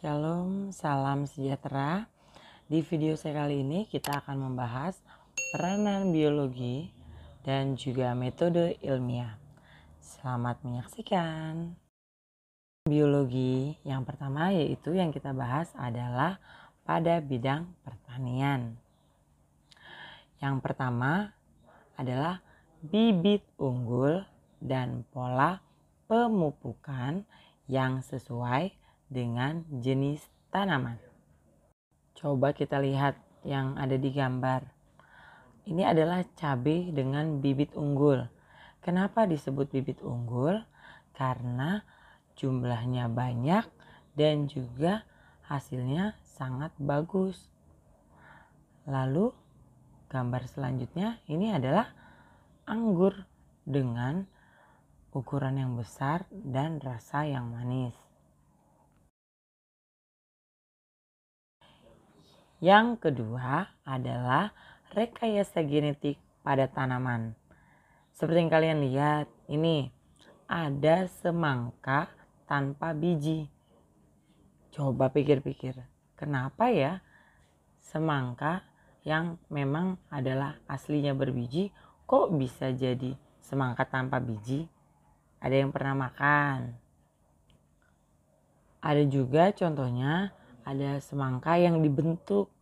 Shalom, salam sejahtera. Di video saya kali ini kita akan membahas peranan biologi dan juga metode ilmiah. Selamat menyaksikan. Biologi yang pertama yaitu yang kita bahas adalah pada bidang pertanian. Yang pertama adalah bibit unggul dan pola pemupukan yang sesuai dengan jenis tanaman. Coba kita lihat yang ada di gambar. Ini adalah cabai dengan bibit unggul. Kenapa disebut bibit unggul? Karena jumlahnya banyak dan juga hasilnya sangat bagus. Lalu gambar selanjutnya ini adalah anggur dengan ukuran yang besar dan rasa yang manis. Yang kedua adalah rekayasa genetik pada tanaman. Seperti yang kalian lihat, ini ada semangka tanpa biji. Coba pikir-pikir, kenapa ya semangka yang memang adalah aslinya berbiji kok bisa jadi semangka tanpa biji? Ada yang pernah makan? Ada juga contohnya, ada semangka yang dibentuk.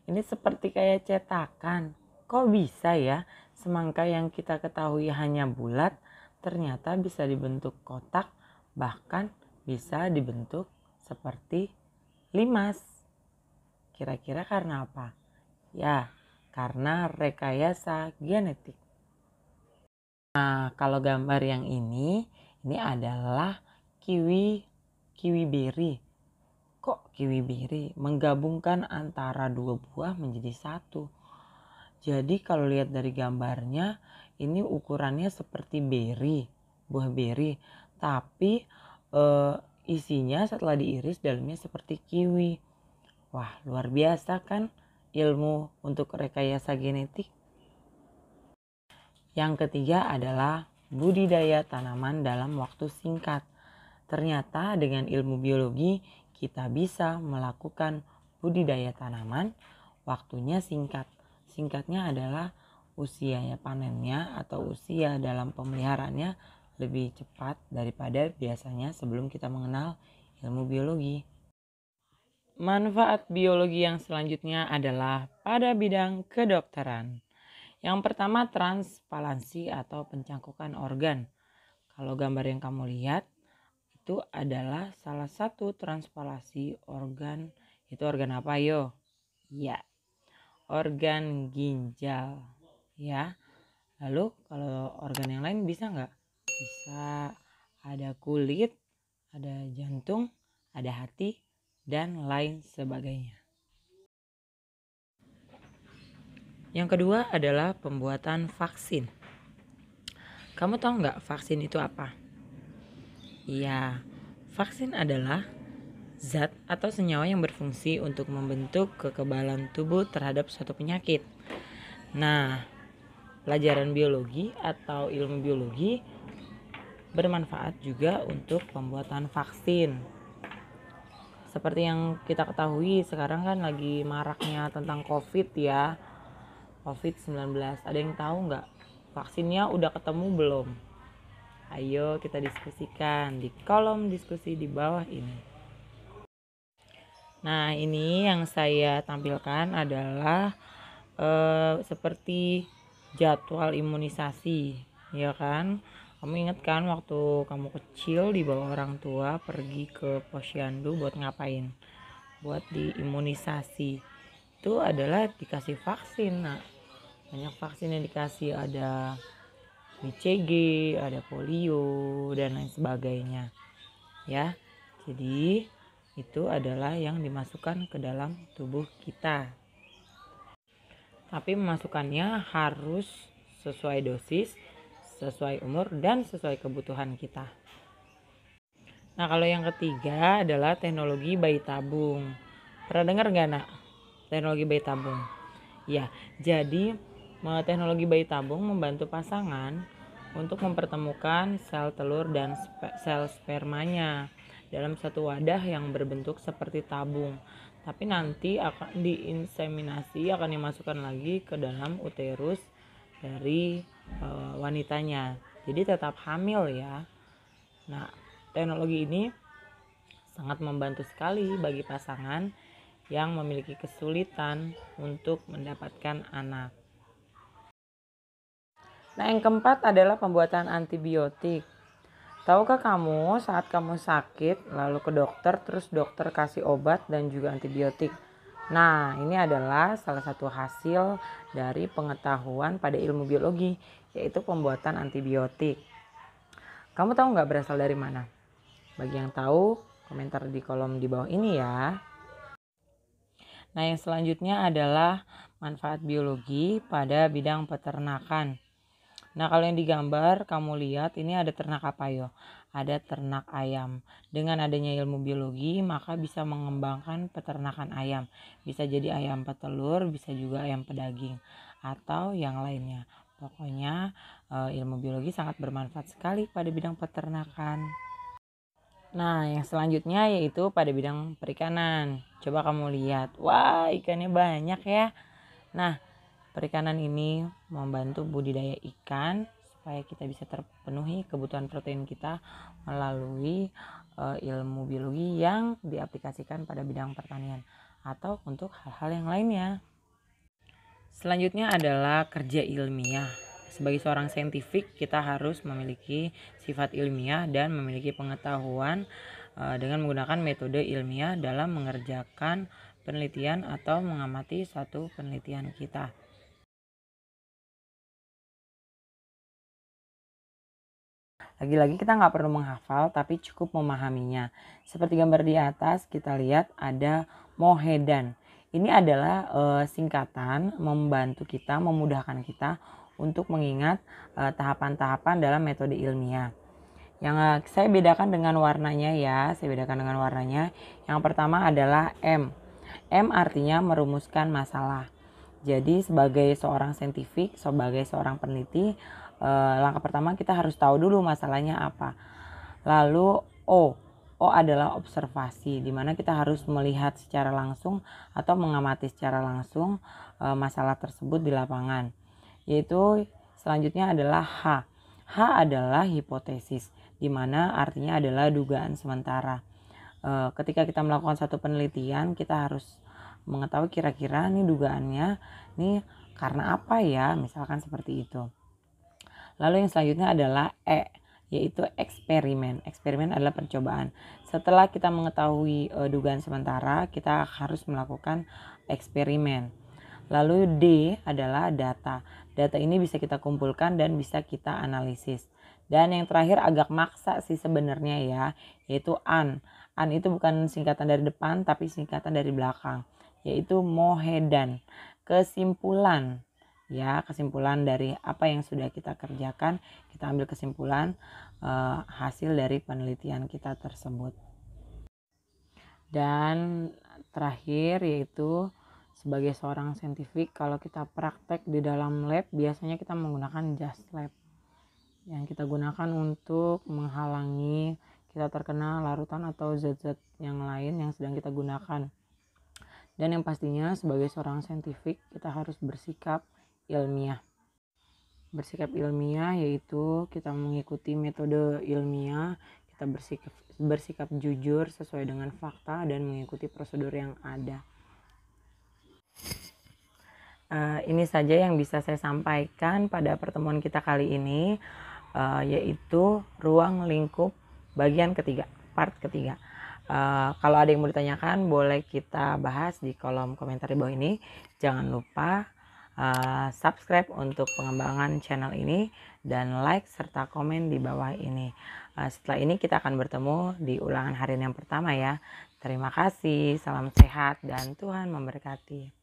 Ini seperti kayak cetakan. Kok bisa ya semangka yang kita ketahui hanya bulat ternyata bisa dibentuk kotak, bahkan bisa dibentuk seperti limas. Kira-kira karena apa? Ya, karena rekayasa genetik. Nah, kalau gambar yang ini adalah kiwi berry. Kok kiwi berry? Menggabungkan antara dua buah menjadi satu. Jadi kalau lihat dari gambarnya, ini ukurannya seperti berry, buah berry. Tapi isinya setelah diiris dalamnya seperti kiwi. Wah, luar biasa kan ilmu untuk rekayasa genetik. Yang ketiga adalah budidaya tanaman dalam waktu singkat. Ternyata dengan ilmu biologi kita bisa melakukan budidaya tanaman waktunya singkat. Singkatnya adalah usianya panennya atau usia dalam pemeliharaannya lebih cepat daripada biasanya sebelum kita mengenal ilmu biologi. Manfaat biologi yang selanjutnya adalah pada bidang kedokteran. Yang pertama transparansi atau pencangkukan organ. Kalau gambar yang kamu lihat itu adalah salah satu transplantasi organ. Itu organ apa yo? Ya, organ ginjal ya. Lalu kalau organ yang lain bisa nggak? Bisa. Ada kulit, ada jantung, ada hati, dan lain sebagainya. Yang kedua adalah pembuatan vaksin. Kamu tahu nggak vaksin itu apa? Ya, vaksin adalah zat atau senyawa yang berfungsi untuk membentuk kekebalan tubuh terhadap suatu penyakit. Nah, pelajaran biologi atau ilmu biologi bermanfaat juga untuk pembuatan vaksin. Seperti yang kita ketahui sekarang kan lagi maraknya tentang COVID ya. COVID-19. Ada yang tahu nggak vaksinnya udah ketemu belum? Ayo kita diskusikan di kolom diskusi di bawah ini. Nah, ini yang saya tampilkan adalah seperti jadwal imunisasi, ya kan? Kamu ingat kan waktu kamu kecil dibawa orang tua pergi ke posyandu buat ngapain? Buat diimunisasi. Itu adalah dikasih vaksin. Nah, banyak vaksin yang dikasih, ada BCG, ada polio dan lain sebagainya. Ya. Jadi itu adalah yang dimasukkan ke dalam tubuh kita. Tapi memasukkannya harus sesuai dosis, sesuai umur dan sesuai kebutuhan kita. Nah, kalau yang ketiga adalah teknologi bayi tabung. Pernah dengar nggak nak? Teknologi bayi tabung. Ya, jadi teknologi bayi tabung membantu pasangan untuk mempertemukan sel telur dan sel spermanya dalam satu wadah yang berbentuk seperti tabung. Tapi nanti akan diinseminasi, akan dimasukkan lagi ke dalam uterus dari wanitanya. Jadi tetap hamil ya. Nah, teknologi ini sangat membantu sekali bagi pasangan yang memiliki kesulitan untuk mendapatkan anak. Nah, yang keempat adalah pembuatan antibiotik. Tahukah kamu saat kamu sakit lalu ke dokter, terus dokter kasih obat dan juga antibiotik? Nah, ini adalah salah satu hasil dari pengetahuan pada ilmu biologi, yaitu pembuatan antibiotik. Kamu tahu nggak berasal dari mana? Bagi yang tahu, komentar di kolom di bawah ini ya. Nah, yang selanjutnya adalah manfaat biologi pada bidang peternakan. Nah, kalau yang digambar kamu lihat ini ada ternak apa yo? Ada ternak ayam. Dengan adanya ilmu biologi maka bisa mengembangkan peternakan ayam. Bisa jadi ayam petelur, bisa juga ayam pedaging atau yang lainnya. Pokoknya ilmu biologi sangat bermanfaat sekali pada bidang peternakan. Nah, yang selanjutnya yaitu pada bidang perikanan. Coba kamu lihat. Wah, ikannya banyak ya. Nah, perikanan ini membantu budidaya ikan supaya kita bisa terpenuhi kebutuhan protein kita melalui ilmu biologi yang diaplikasikan pada bidang pertanian atau untuk hal-hal yang lainnya. Selanjutnya adalah kerja ilmiah. Sebagai seorang saintifik kita harus memiliki sifat ilmiah dan memiliki pengetahuan dengan menggunakan metode ilmiah dalam mengerjakan penelitian atau mengamati suatu penelitian kita. Lagi-lagi kita nggak perlu menghafal tapi cukup memahaminya. Seperti gambar di atas kita lihat ada Mohedan. Ini adalah singkatan membantu kita, memudahkan kita untuk mengingat tahapan-tahapan dalam metode ilmiah. Yang saya bedakan dengan warnanya ya, Yang pertama adalah M. M artinya merumuskan masalah. Jadi sebagai seorang saintifik, sebagai seorang peneliti, langkah pertama kita harus tahu dulu masalahnya apa. Lalu O adalah observasi, di mana kita harus melihat secara langsung atau mengamati secara langsung masalah tersebut di lapangan. Yaitu selanjutnya adalah H. H adalah hipotesis, di mana artinya adalah dugaan sementara. Ketika kita melakukan satu penelitian, kita harus mengetahui kira-kira nih dugaannya nih karena apa ya, misalkan seperti itu. Lalu yang selanjutnya adalah E, yaitu eksperimen. Eksperimen adalah percobaan. Setelah kita mengetahui dugaan sementara, kita harus melakukan eksperimen. Lalu D adalah data. Data ini bisa kita kumpulkan dan bisa kita analisis. Dan yang terakhir agak maksa sih sebenarnya ya, yaitu AN. AN itu bukan singkatan dari depan tapi singkatan dari belakang, yaitu Mohedan. Kesimpulan. Ya, kesimpulan dari apa yang sudah kita kerjakan, kita ambil kesimpulan hasil dari penelitian kita tersebut. Dan terakhir yaitu sebagai seorang saintifik, kalau kita praktek di dalam lab biasanya kita menggunakan jas lab yang kita gunakan untuk menghalangi kita terkena larutan atau zat-zat yang lain yang sedang kita gunakan. Dan yang pastinya sebagai seorang saintifik kita harus bersikap ilmiah. Bersikap ilmiah yaitu kita mengikuti metode ilmiah, kita bersikap jujur sesuai dengan fakta dan mengikuti prosedur yang ada. Ini saja yang bisa saya sampaikan pada pertemuan kita kali ini, yaitu ruang lingkup bagian ketiga, part ketiga. Kalau ada yang mau ditanyakan boleh kita bahas di kolom komentar di bawah ini. Jangan lupa subscribe untuk pengembangan channel ini dan like serta komen di bawah ini. Setelah ini kita akan bertemu di ulangan harian yang pertama ya. Terima kasih, salam sehat dan Tuhan memberkati.